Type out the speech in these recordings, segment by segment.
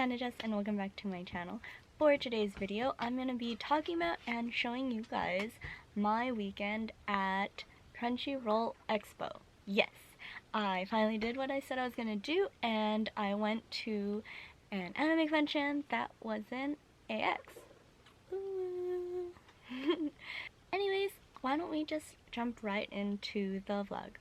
PanduhJess and welcome back to my channel. For today's video, I'm going to be talking about and showing you guys my weekend at Crunchyroll Expo. Yes, I finally did what I said I was going to do and I went to an anime convention that was in AX. Ooh. Anyways, why don't we just jump right into the vlog.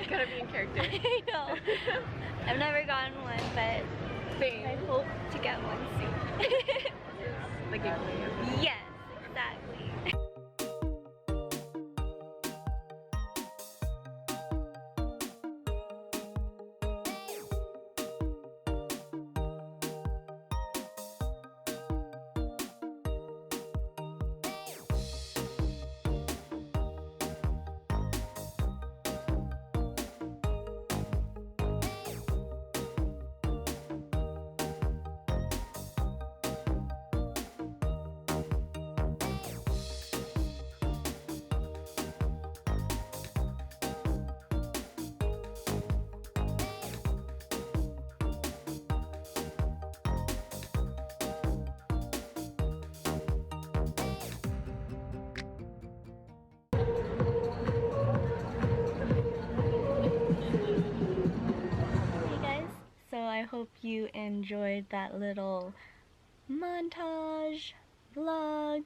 Gotta be in character. I know. I've never gotten one, but Same. I hope to get one soon. The giveaway. Yes, exactly. you enjoyed that little montage, vlogtage.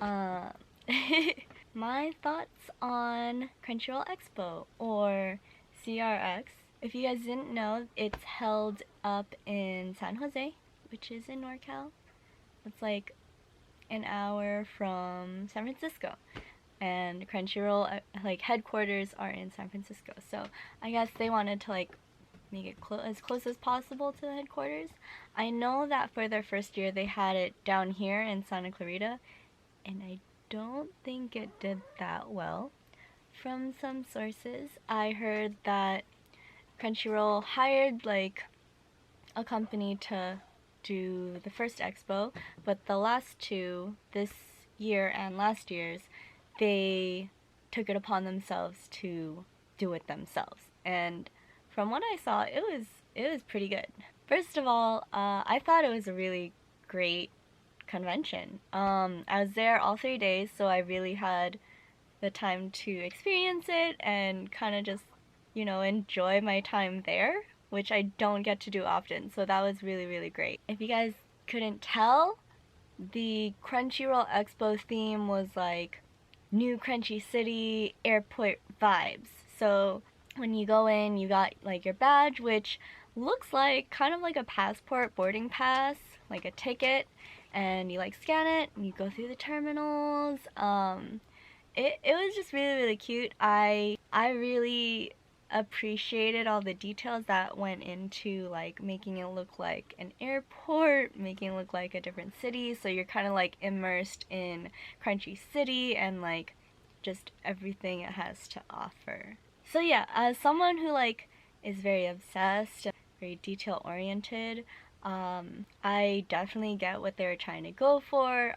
Uh, my thoughts on Crunchyroll Expo, or CRX. If you guys didn't know, it's held up in San Jose, which is in NorCal. It's like an hour from San Francisco, and Crunchyroll like headquarters are in San Francisco. So I guess they wanted to like make it as close as possible to the headquarters. I know that for their first year they had it down here in Santa Clarita, and I don't think it did that well. From some sources, I heard that Crunchyroll hired like a company to do the first expo, but the last two, this year and last year's, they took it upon themselves to do it themselves. And from what I saw, it was pretty good. First of all, I thought it was a really great convention. I was there all 3 days, so I really had the time to experience it and kind of just, you know, enjoy my time there, which I don't get to do often. So that was really, really great. If you guys couldn't tell, the Crunchyroll Expo theme was like New Crunchy City airport vibes. So when you go in, you got like your badge, which looks like kind of like a passport boarding pass, like a ticket, and you like scan it and you go through the terminals. It was just really, really cute. I really appreciated all the details that went into like making it look like an airport, making it look like a different city, so you're kind of like immersed in Crunchy City and like just everything it has to offer. So yeah, as someone who like is very obsessed, very detail oriented, I definitely get what they're trying to go for.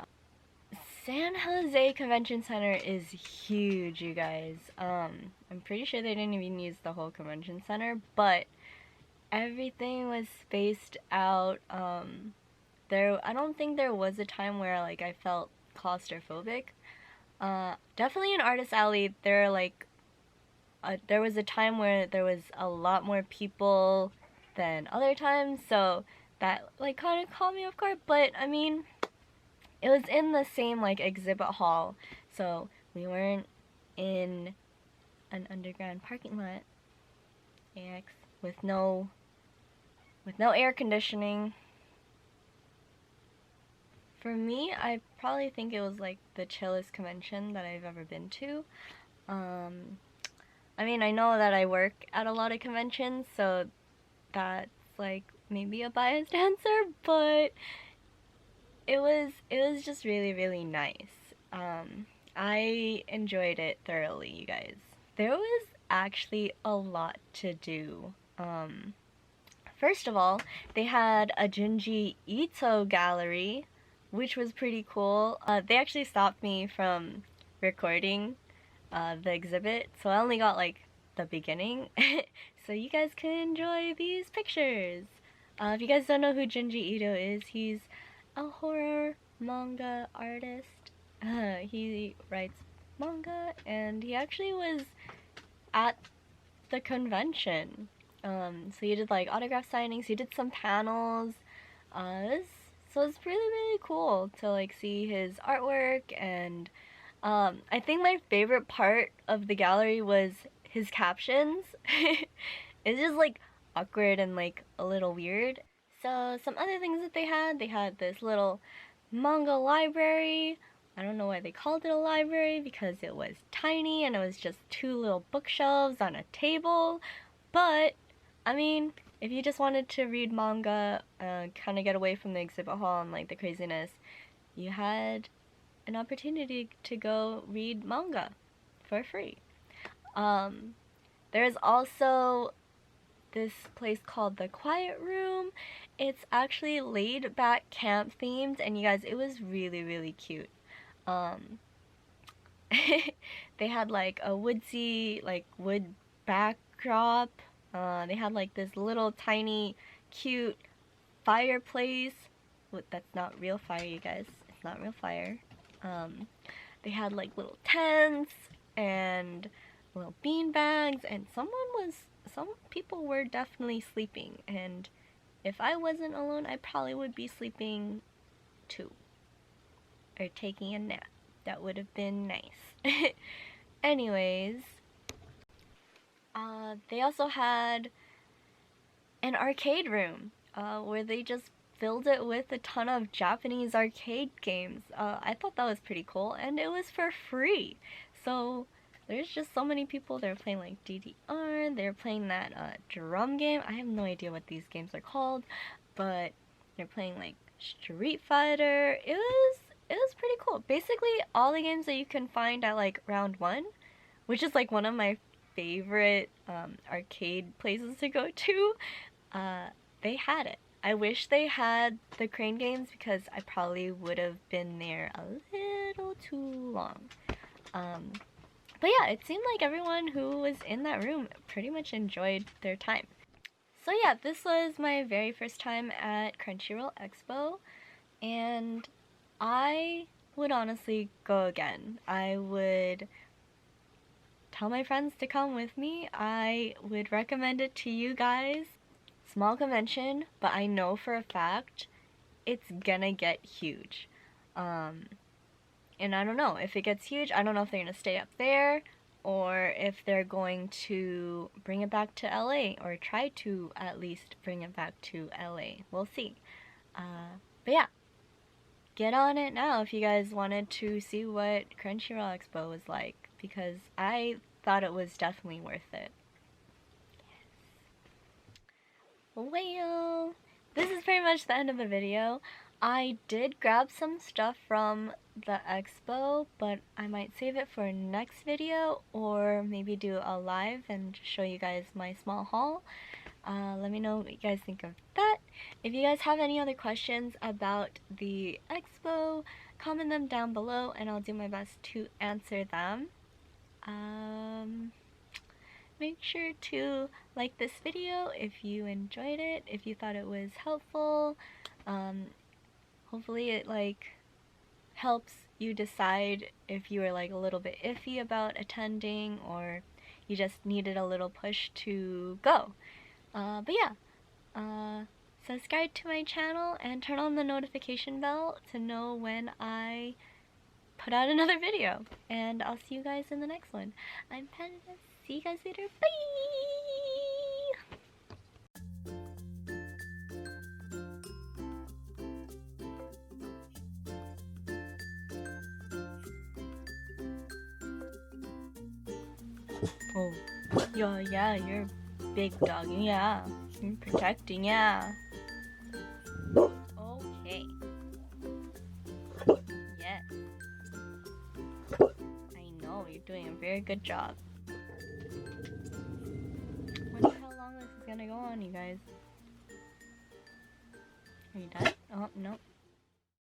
San Jose Convention Center is huge, you guys. I'm pretty sure they didn't even use the whole convention center, but everything was spaced out. I don't think there was a time where like I felt claustrophobic. Definitely in Artist Alley, there was a time where there was a lot more people than other times, so that like kind of caught me off guard. But I mean, it was in the same like exhibit hall, so we weren't in an underground parking lot AX with no air conditioning. For me, I probably think it was like the chillest convention that I've ever been to. I mean, I know that I work at a lot of conventions, so that's like maybe a biased answer, but it was just really, really nice. I enjoyed it thoroughly, you guys. There was actually a lot to do. First of all, they had a Gingy Ito Gallery, which was pretty cool. They actually stopped me from recording the exhibit, so I only got like the beginning, so you guys can enjoy these pictures. If you guys don't know who Gingy Ito is, he's a horror manga artist. He writes manga, and he actually was at the convention. So he did like autograph signings, he did some panels. So it's really, really cool to like see his artwork, and I think my favorite part of the gallery was his captions. It's just like awkward and like a little weird. So some other things that they had this little manga library. I don't know why they called it a library, because it was tiny and it was just two little bookshelves on a table. But I mean, if you just wanted to read manga, kind of get away from the exhibit hall and like the craziness, you had an opportunity to go read manga for free. There's also this place called the Quiet Room. It's actually laid back camp themed, and you guys, it was really, really cute. They had like a woodsy, like wood backdrop. They had like this little tiny cute fireplace. That's not real fire, you guys. It's not real fire. They had like little tents and little bean bags, and someone was some people were definitely sleeping, and if I wasn't alone, I probably would be sleeping too, or taking a nap. That would have been nice. Anyways, they also had an arcade room where they just filled it with a ton of Japanese arcade games. I thought that was pretty cool, and it was for free. So there's just so many people. They're playing like DDR. They're playing that drum game. I have no idea what these games are called, but they're playing like Street Fighter. It was pretty cool. Basically, all the games that you can find at like round one, which is like one of my favorite arcade places to go to. They had it. I wish they had the crane games because I probably would have been there a little too long. But yeah, it seemed like everyone who was in that room pretty much enjoyed their time. So yeah, this was my very first time at Crunchyroll Expo, and I would honestly go again. I would tell my friends to come with me. I would recommend it to you guys. Small convention, but I know for a fact it's gonna get huge. And I don't know if it gets huge. I don't know if they're gonna stay up there or if they're going to bring it back to LA, or try to at least bring it back to LA. We'll see. But yeah, get on it now if you guys wanted to see what Crunchyroll Expo was like, because I thought it was definitely worth it. Well, this is pretty much the end of the video. I did grab some stuff from the expo, but I might save it for next video, or maybe do a live and show you guys my small haul. Let me know what you guys think of that. If you guys have any other questions about the expo, comment them down below and I'll do my best to answer them. Make sure to like this video if you enjoyed it, if you thought it was helpful. Hopefully it like helps you decide if you were like a little bit iffy about attending, or you just needed a little push to go. But yeah, subscribe to my channel and turn on the notification bell to know when I put out another video. And I'll see you guys in the next one. I'm PanduhJess. See you guys later. Bye! Oh, yeah, you're big dog, yeah. You're protecting, yeah. Okay. Yes. I know, you're doing a very good job. Wonder how long this is gonna go on, you guys. Are you done? Oh, no.